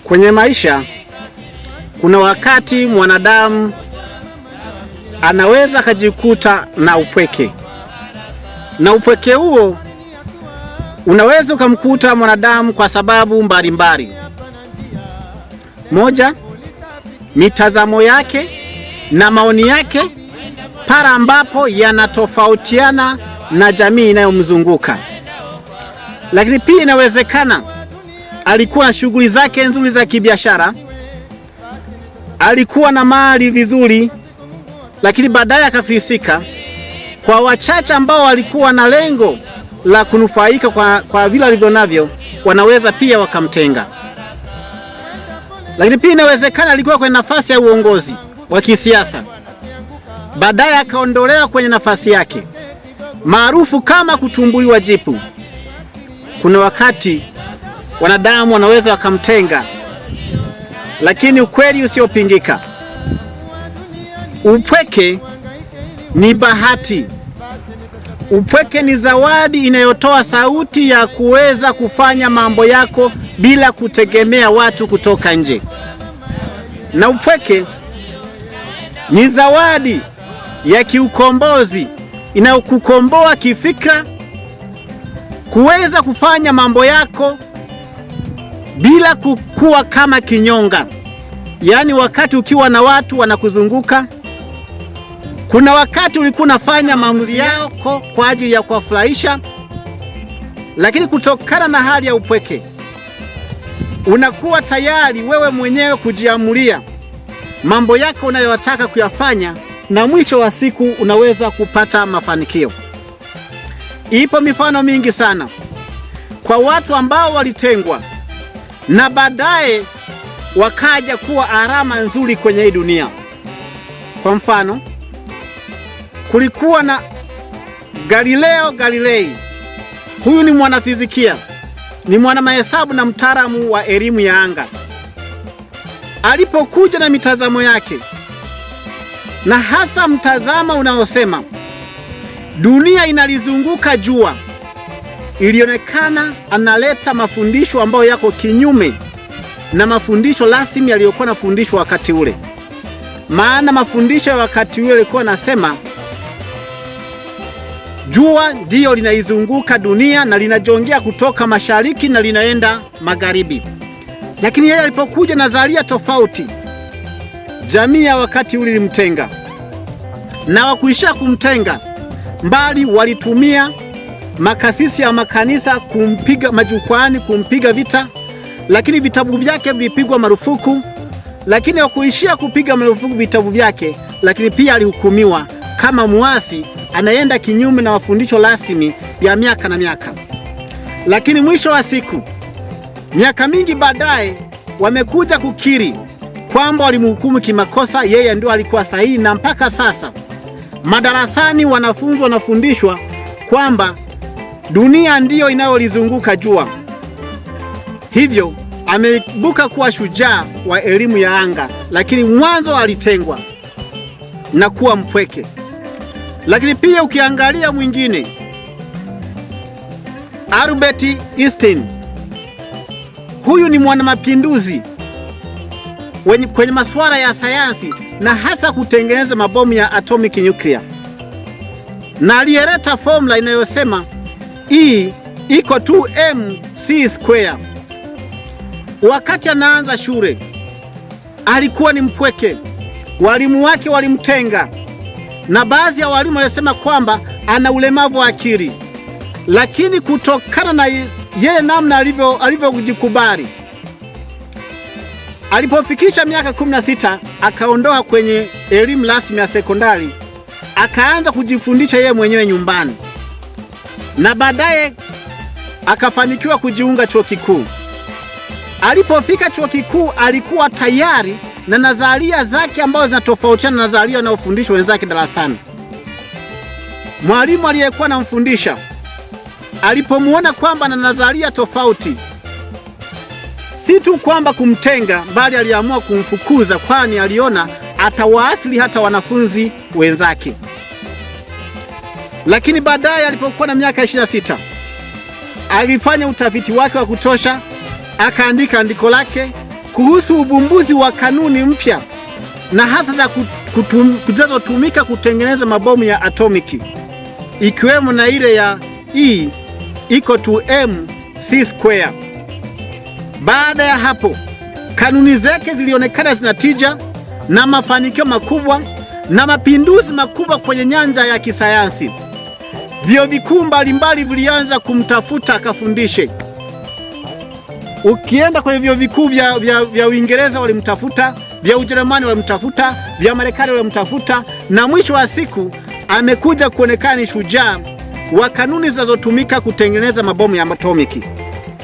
Kwenye maisha kuna wakati mwanadamu anaweza kujikuta na upweke, na upweke huo unaweza ukamkuta mwanadamu kwa sababu mbalimbali. Moja, mitazamo yake na maoni yake pale ambapo yanatofautiana na jamii inayomzunguka. Lakini pia inawezekana alikuwa na shughuli zake nzuri za kibiashara, alikuwa na mali vizuri, lakini baadaye akafilisika. Kwa wachache ambao walikuwa na lengo la kunufaika kwa vile alivyo navyo, wanaweza pia wakamtenga. Lakini pia inawezekana alikuwa kwenye nafasi ya uongozi wa kisiasa, baadaye akaondolewa kwenye nafasi yake, maarufu kama kutumbuliwa jipu. Kuna wakati wanadamu wanaweza wakamtenga, lakini ukweli usiopingika, upweke ni bahati. Upweke ni zawadi inayotoa sauti ya kuweza kufanya mambo yako bila kutegemea watu kutoka nje. Na upweke ni zawadi ya kiukombozi inayokukomboa kifikra, kuweza kufanya mambo yako bila kukua kama kinyonga. Yaani wakati ukiwa na watu wanakuzunguka, kuna wakati ulikuwa unafanya maamuzi yako kwa ajili ya kuwafurahisha, lakini kutokana na hali ya upweke unakuwa tayari wewe mwenyewe kujiamulia mambo yako unayotaka kuyafanya, na mwisho wa siku unaweza kupata mafanikio. Ipo mifano mingi sana kwa watu ambao walitengwa na baadaye wakaja kuwa alama nzuri kwenye hii dunia. Kwa mfano, kulikuwa na Galileo Galilei. Huyu ni mwanafizikia, ni mwana mahesabu na mtaalamu wa elimu ya anga. Alipokuja na mitazamo yake, na hasa mtazamo unaosema dunia inalizunguka jua, ilionekana analeta mafundisho ambayo yako kinyume na mafundisho rasmi yaliyokuwa nafundishwa wakati ule. Maana mafundisho ya wakati ule yalikuwa nasema jua ndiyo linaizunguka dunia na linajongea kutoka mashariki na linaenda magharibi. Lakini yeye alipokuja nadharia tofauti, jamii ya wakati ule ilimtenga, na wakuisha kumtenga mbali walitumia makasisi ya makanisa kumpiga majukwani, kumpiga vita, lakini vitabu vyake vilipigwa marufuku. Lakini wakuishia kupiga marufuku vitabu vyake, lakini pia alihukumiwa kama muasi anaenda kinyume na mafundisho rasmi ya miaka na miaka. Lakini mwisho wa siku, miaka mingi baadaye, wamekuja kukiri kwamba walimhukumu kimakosa, yeye ndio alikuwa sahihi, na mpaka sasa madarasani wanafunzi wanafundishwa kwamba dunia ndiyo inayolizunguka jua. Hivyo ameibuka kuwa shujaa wa elimu ya anga, lakini mwanzo alitengwa na kuwa mpweke. Lakini pia ukiangalia mwingine, Albert Einstein, huyu ni mwanamapinduzi kwenye masuala ya sayansi na hasa kutengeneza mabomu ya atomic nuclear, na aliyeleta formula inayosema E iko 2mc². Wakati anaanza shule alikuwa ni mpweke, walimu wake walimtenga, na baadhi ya walimu walisema kwamba ana ulemavu wa akili. Lakini kutokana na yeye namna alivyojikubali, alipofikisha miaka 16 akaondoka kwenye elimu rasmi ya sekondari, akaanza kujifundisha yeye mwenyewe nyumbani, na baadaye akafanikiwa kujiunga chuo kikuu. Alipofika chuo kikuu alikuwa tayari na nadharia zake ambazo zinatofautiana na nadharia wanayofundishwa wenzake darasani. Mwalimu aliyekuwa anamfundisha alipomuona kwamba na nadharia tofauti, si tu kwamba kumtenga, bali aliamua kumfukuza, kwani aliona atawaasili hata wanafunzi wenzake. Lakini baadaye alipokuwa na miaka 26 alifanya utafiti wake wa kutosha, akaandika andiko lake kuhusu uvumbuzi wa kanuni mpya na hasa za zinazotumika kutengeneza mabomu ya atomiki, ikiwemo na ile ya E = mc². Baada ya hapo, kanuni zake zilionekana zina tija na mafanikio makubwa na mapinduzi makubwa kwenye nyanja ya kisayansi. Vyuo vikuu mbalimbali vilianza kumtafuta akafundishe. Ukienda kwenye vyuo vikuu vya Uingereza walimtafuta, vya Ujerumani walimtafuta, vya Marekani walimtafuta, na mwisho wa siku amekuja kuonekana ni shujaa wa kanuni zinazotumika kutengeneza mabomu ya atomiki.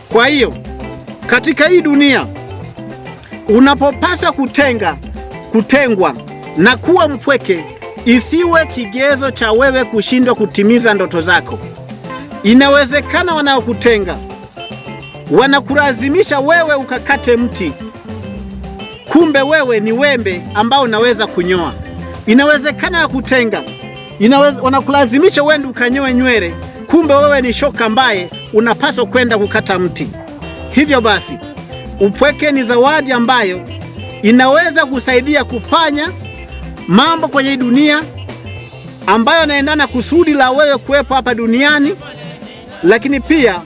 Kwa hiyo katika hii dunia unapopaswa kutengwa na kuwa mpweke, isiwe kigezo cha wewe kushindwa kutimiza ndoto zako. Inawezekana wanaokutenga wanakulazimisha wewe ukakate mti, kumbe wewe ni wembe ambao unaweza kunyoa. Inawezekana wakutenga, wanakulazimisha uende ukanyoe nywele, kumbe wewe ni shoka ambaye unapaswa kwenda kukata mti. Hivyo basi, upweke ni zawadi ambayo inaweza kusaidia kufanya mambo kwenye dunia ambayo yanaendana kusudi la wewe kuwepo hapa duniani, lakini pia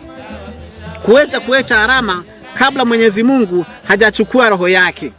kuweza kuacha alama kabla Mwenyezi Mungu hajachukua roho yake.